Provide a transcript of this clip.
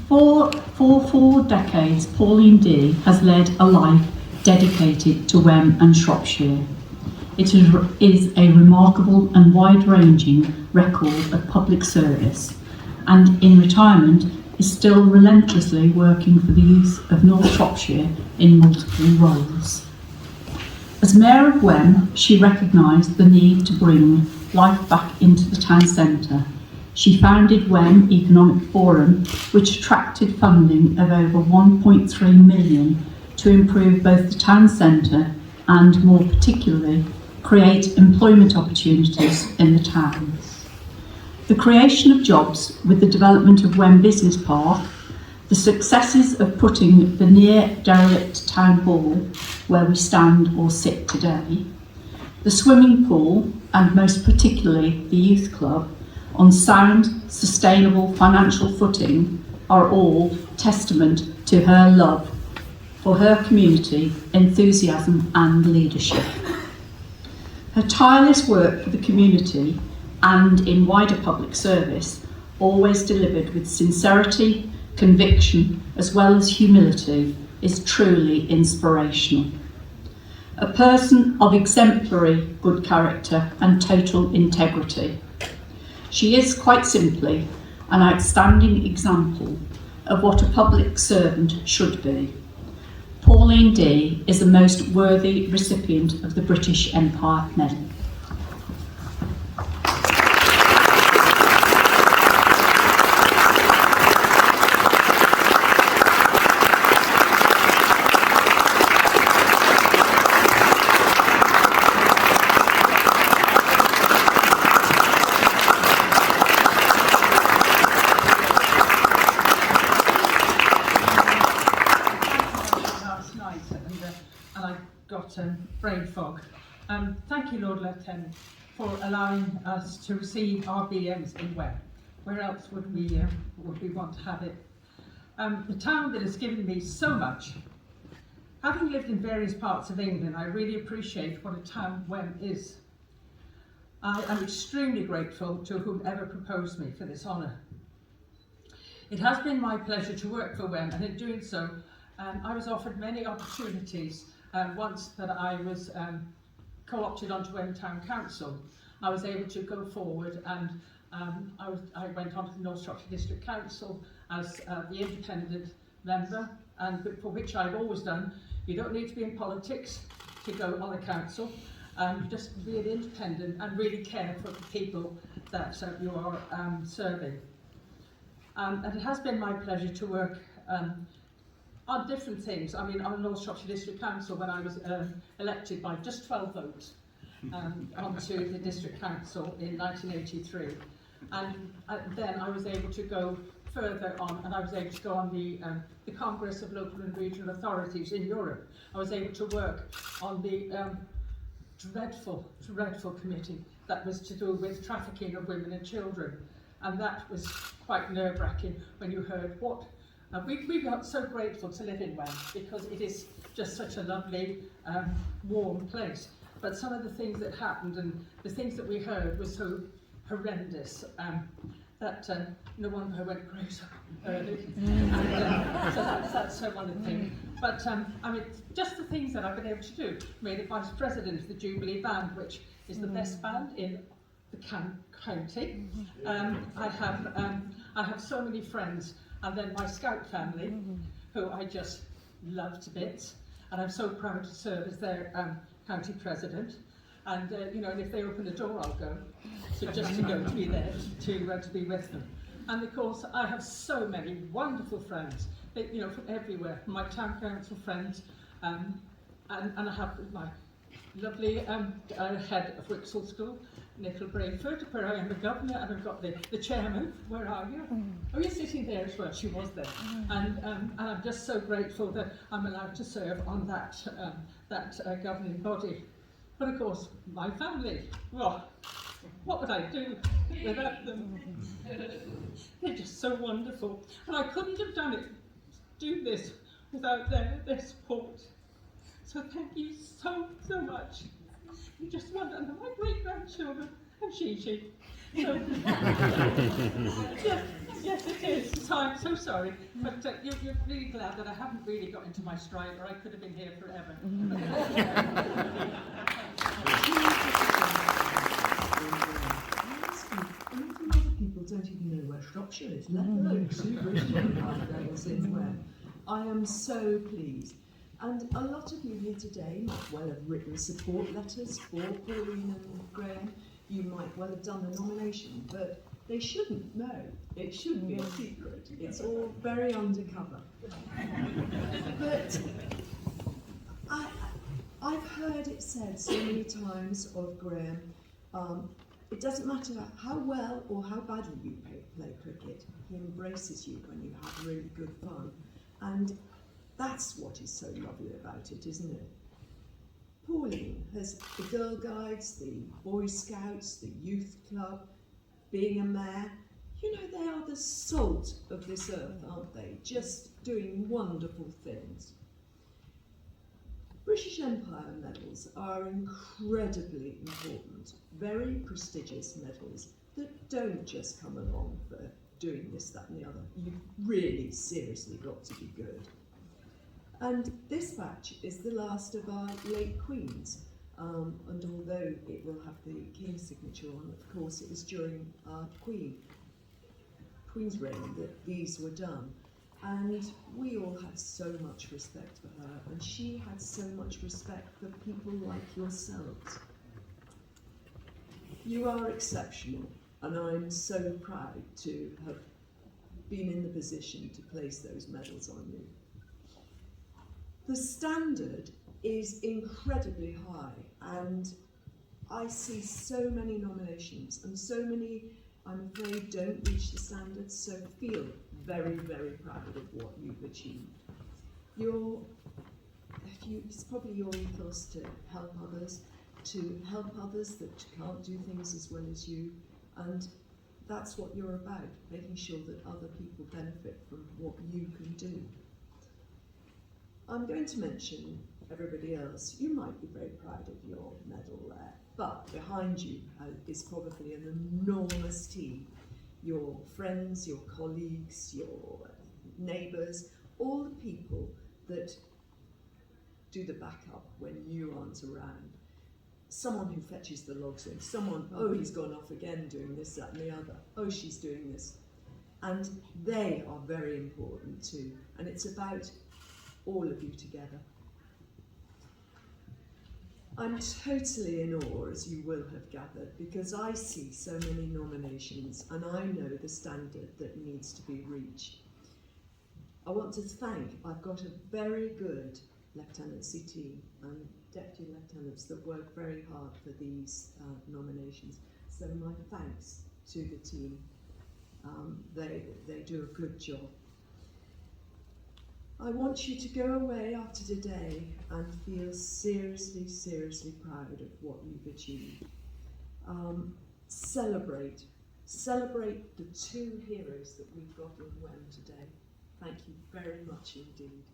For 4 decades, Pauline Dee has led a life dedicated to Wem and Shropshire. It is a remarkable and wide-ranging record of public service, and in retirement is still relentlessly working for the youth of North Shropshire in multiple roles. As Mayor of Wem, she recognised the need to bring life back into the town centre. She founded Wem Economic Forum, which attracted funding of over 1.3 million to improve both the town centre and, more particularly, create employment opportunities in the town. The creation of jobs with the development of Wem Business Park, the successes of putting the near derelict town hall where we stand or sit today, the swimming pool and most particularly the youth club on sound, sustainable financial footing are all testament to her love for her community, enthusiasm and leadership. Her tireless work for the community and in wider public service, always delivered with sincerity, conviction, as well as humility, is truly inspirational. A person of exemplary good character and total integrity. She is, quite simply, an outstanding example of what a public servant should be. Pauline Dee is a most worthy recipient of the British Empire Medal. Brain fog. Thank you, Lord Lieutenant, for allowing us to receive our BMs in Wem. Where else would we want to have it? The town that has given me so much. Having lived in various parts of England, I really appreciate what a town Wem is. I am extremely grateful to whomever proposed me for this honour. It has been my pleasure to work for Wem, and in doing so, I was offered many opportunities. Once that I was co-opted onto Wem Town Council, I was able to go forward, and I went on to the North Shropshire District Council as the independent member, and for which I've always done. You don't need to be in politics to go on a council. You just be an independent and really care for the people that you are serving. And it has been my pleasure to work on different things. I mean, on North Shropshire District Council, when I was elected by just 12 votes onto the District Council in 1983. And then I was able to go further on, and I was able to go on the Congress of Local and Regional Authorities in Europe. I was able to work on the dreadful committee that was to do with trafficking of women and children. And that was quite nerve-wracking when you heard what we got so grateful to live in Wem, because it is just such a lovely, warm place. But some of the things that happened and the things that we heard were so horrendous that no wonder I went grey so early. So that's one of the things. But I mean, just the things that I've been able to do. Made it Vice President of the Jubilee Band, which is the best band in the county. I have so many friends. And then my Scout family, who I just love to bits, and I'm so proud to serve as their county president. And you know, and if they open the door, I'll go. So just to go to be there, to be with them. And of course, I have so many wonderful friends, you know, from everywhere. My town council friends, and I have my lovely head of Wixall School, Nicola Brayford, where I am the governor, and I've got the chairman. Where are you? Oh, you're sitting there as well. She was there, and I'm just so grateful that I'm allowed to serve on that governing body. But of course, my family. Well, what would I do without them? They're just so wonderful, and I couldn't have do this without their support. So thank you so much. You just wonder, and my great-grandchildren, and Gigi. So, yeah, Yes, it is. So I'm so sorry, but you're really glad that I haven't really got into my stride, or I could have been here forever. An awful lot of people don't even know where Shropshire is, let alone two British Empire since when. I am so pleased. And a lot of you here today might well have written support letters for Pauline and Graham. You might well have done the nomination, but they shouldn't know. It shouldn't be a secret. It's all very undercover. But I've heard it said so many times of Graham, it doesn't matter how well or how badly you play cricket, he embraces you when you have really good fun. And that's what is so lovely about it, isn't it? Pauline has the Girl Guides, the Boy Scouts, the Youth Club, being a mayor. You know, they are the salt of this earth, aren't they? Just doing wonderful things. British Empire medals are incredibly important, very prestigious medals that don't just come along for doing this, that and the other. You've really seriously got to be good. And this batch is the last of our late queens, and although it will have the King's signature on, of course it was during our Queen's reign that these were done. And we all had so much respect for her, and she had so much respect for people like yourselves. You are exceptional, and I'm so proud to have been in the position to place those medals on you. The standard is incredibly high, and I see so many nominations, and so many, I'm afraid, don't reach the standards, so feel very, very proud of what you've achieved. It's probably your ethos to help others that can't do things as well as you, and that's what you're about, making sure that other people benefit from what you can do. I'm going to mention everybody else. You might be very proud of your medal there, but behind you is probably an enormous team. Your friends, your colleagues, your neighbours, all the people that do the backup when you aren't around. Someone who fetches the logs in, someone, oh, he's gone off again doing this, that and the other, oh, she's doing this. And they are very important too, and it's about all of you together. I'm totally in awe, as you will have gathered, because I see so many nominations and I know the standard that needs to be reached. I want to thank, I've got a very good lieutenancy team and deputy lieutenants that work very hard for these nominations. So my thanks to the team. They do a good job. I want you to go away after today and feel seriously, seriously proud of what you've achieved. Celebrate the two heroes that we've got in WEM today. Thank you very much indeed.